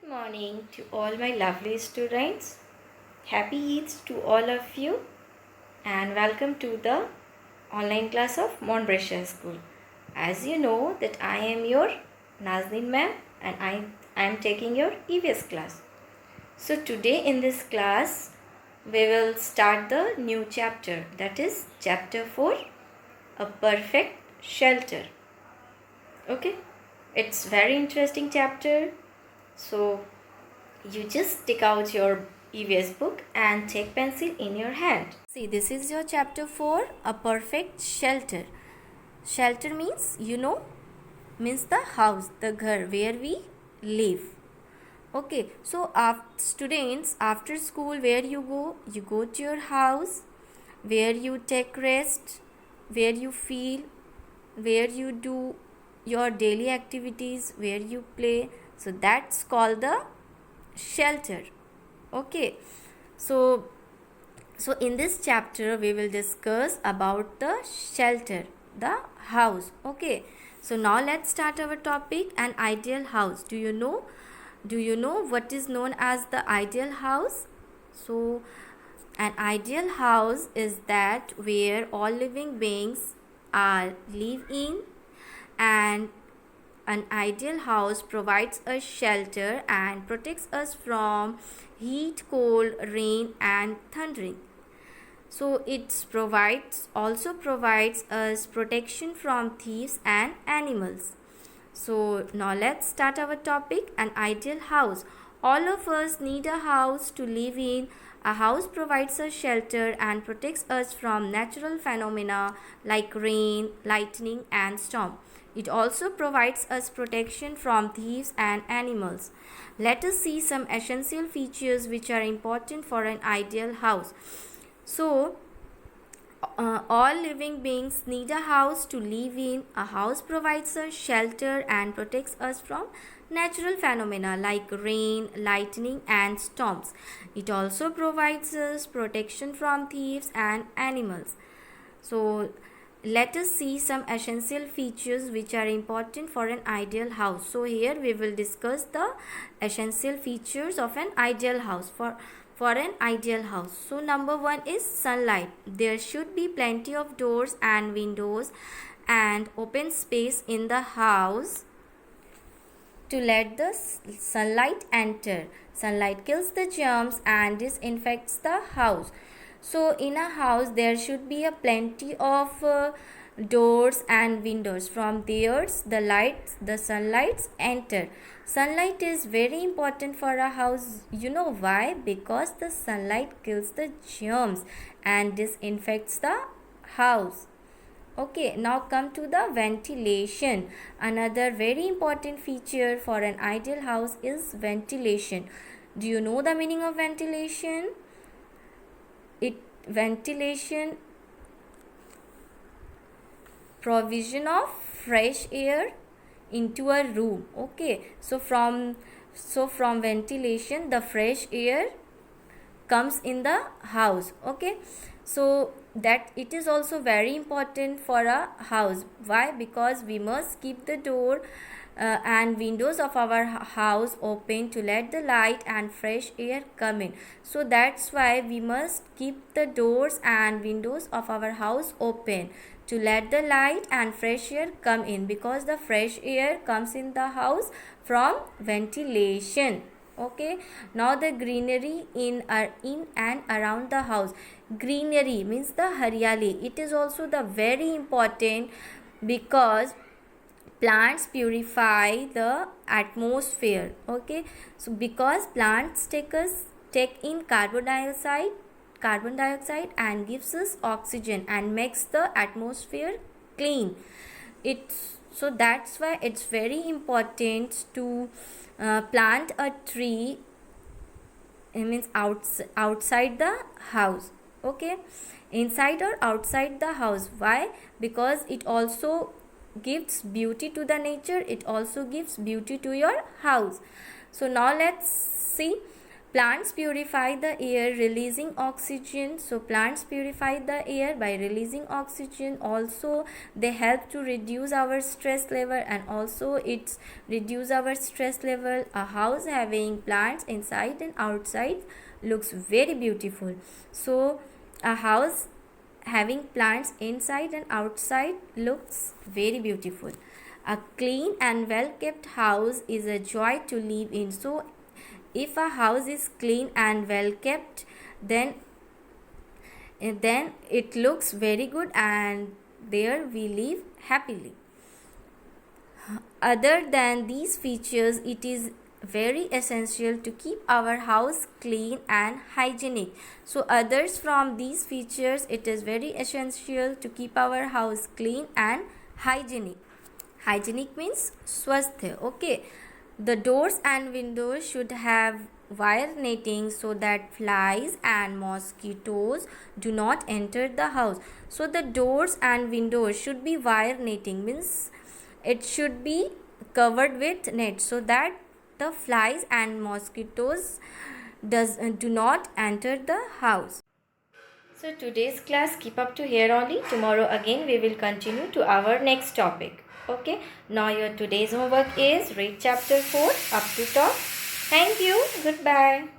Morning to all my lovely students. Happy Eid to all of you and welcome to the online class of Montbretia School. As you know that I am your Nazneen ma'am and I am taking your EVS class. So today in this class we will start the new chapter, that is chapter 4, a perfect shelter. Okay, it's very interesting chapter. So you just take out your EVS book and take pencil in your hand. See, this is your chapter 4, a perfect shelter. Shelter means, means the house, the ghar where we live. Okay, so students, after school, where you go? You go to your house, where you take rest, where you feel, where you do your daily activities, where you play. So that's called the shelter. Okay, so in this chapter we will discuss about the shelter, the house. Okay, so now let's start our topic, an ideal house. Do you know what is known as the ideal house? So an ideal house is that where all living beings are live in, and an ideal house provides us shelter and protects us from heat, cold, rain and thundering. So it also provides us protection from thieves and animals. So now let's start our topic, an ideal house. All of us need a house to live in. A house provides us shelter and protects us from natural phenomena like rain, lightning and storm. It also provides us protection from thieves and animals. Let us see some essential features which are important for an ideal house. So, all living beings need a house to live in. A house provides us shelter and protects us from natural phenomena like rain, lightning and storms. It also provides us protection from thieves and animals. So let us see some essential features which are important for an ideal house. So here we will discuss the essential features of an ideal house. For an ideal house, so number 1 is sunlight. There should be plenty of doors and windows and open space in the house to let the sunlight enter. Sunlight kills the germs and disinfects the house. So in a house there should be a plenty of doors and windows. From there the sunlights enter. Sunlight is very important for a house. You know why? Because the sunlight kills the germs and disinfects the house. Okay, now come to the ventilation. Another very important feature for an ideal house is ventilation. Do you know the meaning of ventilation? Ventilation, provision of fresh air into a room. Okay, so from ventilation the fresh air comes in the house. Okay, so that it is also very important for a house. Why? Because we must keep the door and windows of our house open to let the light and fresh air come in. So that's why we must keep the doors and windows of our house open to let the light and fresh air come in, because the fresh air comes in the house from ventilation. Okay, now the greenery in and around the house. Greenery means the haryali. It is also the very important because plants purify the atmosphere. Okay, so because plants take in carbon dioxide and gives us oxygen and makes the atmosphere clean. So that's why it's very important to plant a tree. It means outside the house. Okay, inside or outside the house. Why? Because it also gives beauty to the nature. It also gives beauty to your house. So now let's see Plants purify the air releasing oxygen. So plants purify the air by releasing oxygen. Also they help to reduce our stress level, and also it's reduce our stress level. A house having plants inside and outside looks very beautiful. So a house having plants inside and outside looks very beautiful. A clean and well kept house is a joy to live in. So if a house is clean and well kept, then it looks very good, and there we live happily. Other than these features, it is very essential to keep our house clean and hygienic. So others from these features, it is very essential to keep our house clean and hygienic. Hygienic means swasthya. Okay, the doors and windows should have wire netting so that flies and mosquitoes do not enter the house. So the doors and windows should be wire netting, means it should be covered with net so that the flies and mosquitoes do not enter the house. So today's class keep up to here only. Tomorrow again we will continue to our next topic. Okay, now your today's homework is read chapter 4 up to top. Thank you. Goodbye.